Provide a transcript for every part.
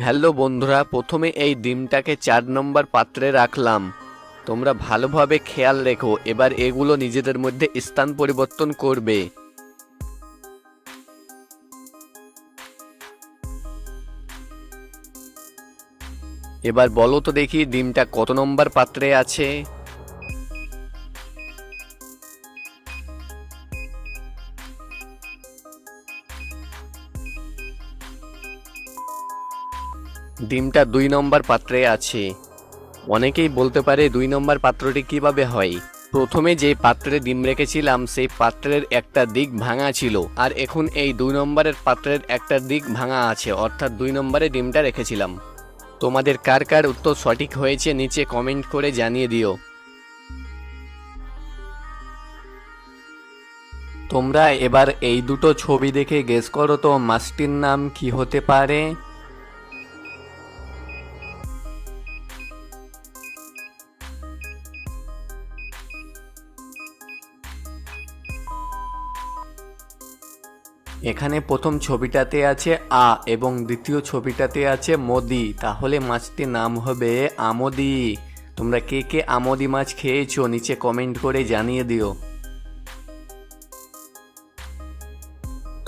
Hello বন্ধুরা, প্রথমে এই ডিমটাকে 4 নম্বর পাত্রে রাখলাম। তোমরা ভালোভাবে খেয়াল রেখো, এবার এগুলো নিজেদের মধ্যে স্থান পরিবর্তন করবে। এবার বলো তো দেখি ডিমটা কত নম্বর পাত্রে আছে। ডিমটা 2 নম্বর পাত্রে আছে। অনেকেই বলতে পারে 2 নম্বর পাত্রটি কিভাবে হয়। প্রথমে যে পাত্রে ডিম রেখেছিলাম সেই পাত্রের একটা দিক ভাঙা ছিল, আর এখন এই 2 নম্বরের পাত্রের একটা দিক ভাঙা আছে, অর্থাৎ 2 নম্বরে ডিমটা রেখেছিলাম। তোমাদের কার কার উত্তর সঠিক হয়েছে নিচে কমেন্ট করে জানিয়ে দিও। তোমরা এবার এই দুটো ছবি দেখে গেস করো তো মাছটির নাম কি হতে পারে। এখানে প্রথম ছবিটাতে আছে আ এবং দ্বিতীয় ছবিটাতে আছে মদি, তাহলে মাছটির নাম হবে আমদি। তোমরা কে কে আমদি মাছ খেয়েছো নিচে কমেন্ট করে জানিয়ে দিও।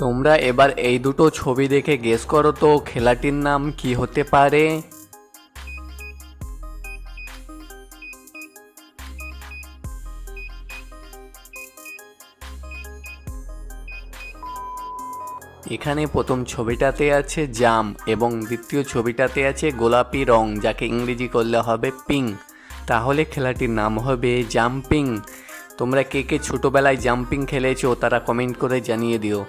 তোমরা এবার এই দুটো ছবি দেখে গেস করো তো খেলাটির নাম কি হতে পারে। এখানে প্রথম ছবিটাতে আছে জাম এবং দ্বিতীয় ছবিটাতে আছে গোলাপি রং, যাকে ইংরেজি করলে হবে পিঙ্ক, তাহলে খেলাটির নাম হবে জাম্পিং। তোমরা কে কে ছোটবেলায় জাম্পিং খেলেছো তারা কমেন্ট করে জানিয়ে দিও।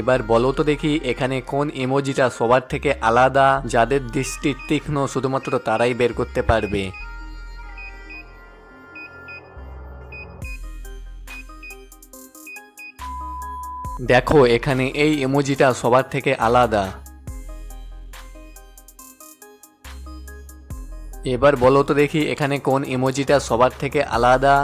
এবার বলো তো দেখি এখানে কোন ইমোজিটা সবার থেকে আলাদা, যাদের দৃষ্টি তীক্ষ্ণ শুধুমাত্র তারাই বের করতে পারবে। দেখো এখানে এই ইমোজিটা সবার থেকে আলাদা। এবার বলো তো দেখি এখানে কোন ইমোজিটা সবার থেকে আলাদা।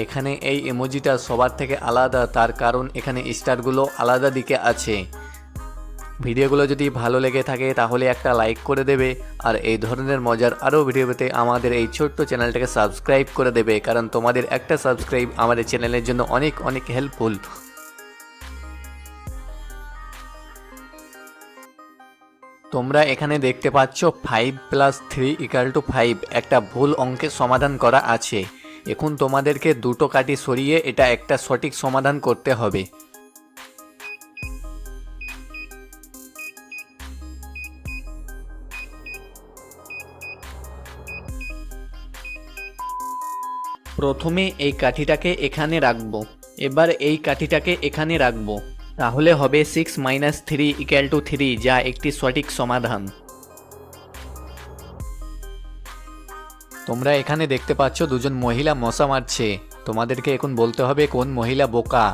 এখানে এই ইমোজিটা সবার থেকে আলাদা, তার কারণ এখানে স্টারগুলো আলাদা দিকে আছে। ভিডিওগুলো যদি ভালো লেগে থাকে তাহলে একটা লাইক করে দেবে, আর এই ধরনের মজার আরও ভিডিও পেতে আমাদের এই ছোট্ট চ্যানেলটাকে সাবস্ক্রাইব করে দেবে, কারণ তোমাদের একটা সাবস্ক্রাইব আমাদের চ্যানেলের জন্য অনেক অনেক হেল্পফুল। তোমরা এখানে দেখতে পাচ্ছ 5 + 3 = 5 একটা ভুল অঙ্কের সমাধান করা আছে। এখন তোমাদেরকে দুটো কাঠি সরিয়ে এটা একটা সঠিক সমাধান করতে হবে। প্রথমে এই কাঠিটাকে এখানে রাখবো, এবার এই কাঠিটাকে এখানে রাখবো, তাহলে হবে 6 - 3 = 3, যা একটি সঠিক সমাধান। তোমরা এখানে দেখতে পাচ্ছ দুজন মহিলা মশা মারছে। তোমাদেরকে এখন বলতে হবে কোন মহিলা বোকা।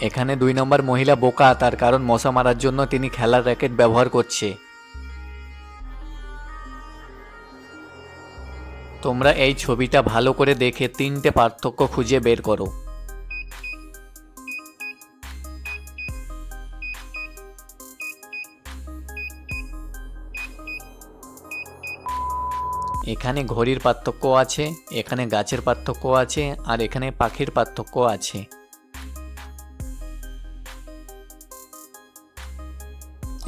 এখানে 2 নম্বর মহিলা বোকা, তার কারণ মশা মারার জন্য তিনি খেলার র্যাকেট ব্যবহার করছে। তোমরা এই ছবিটা ভালো করে দেখে 3টে পার্থক্য খুঁজে বের করো। এখানে ঘড়ির পার্থক্য আছে, এখানে গাছের পার্থক্য আছে, আর এখানে পাখির পার্থক্য আছে।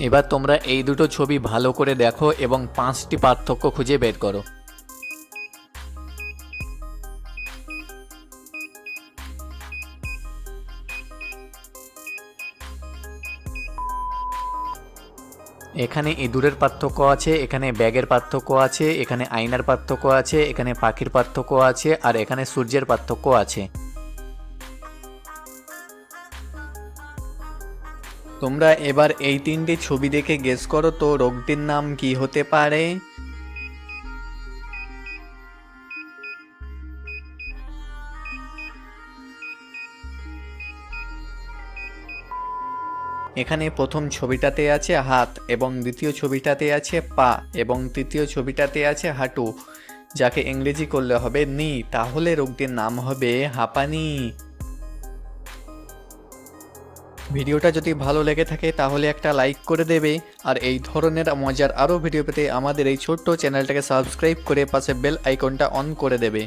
এবার তোমরা এই দুটো ছবি ভালো করে দেখো এবং 5টি পার্থক্য খুঁজে বের করো। এখানে ইঁদুরের পার্থক্য আছে, এখানে ব্যাগের পার্থক্য আছে, এখানে আয়নার পার্থক্য আছে, এখানে পাখির পার্থক্য আছে, আর এখানে সূর্যের পার্থক্য আছে। তোমরা এবার এই 3টি ছবি দেখে গেস করো তো রোগটির নাম কি হতে পারে। এখানে প্রথম ছবিটাতে আছে হাত এবং দ্বিতীয় ছবিটাতে আছে পা এবং তৃতীয় ছবিটাতে আছে হাঁটু, যাকে ইংরেজি করলে হবে নি। তাহলে রোগটির নাম হবে হাঁপানি। ভিডিওটা যদি ভালো লেগে থাকে তাহলে একটা লাইক করে দেবে, আর এই ধরনের মজার আরও ভিডিও পেতে আমাদের এই ছোট্ট চ্যানেলটাকে সাবস্ক্রাইব করে পাশে বেল আইকনটা অন করে দেবে।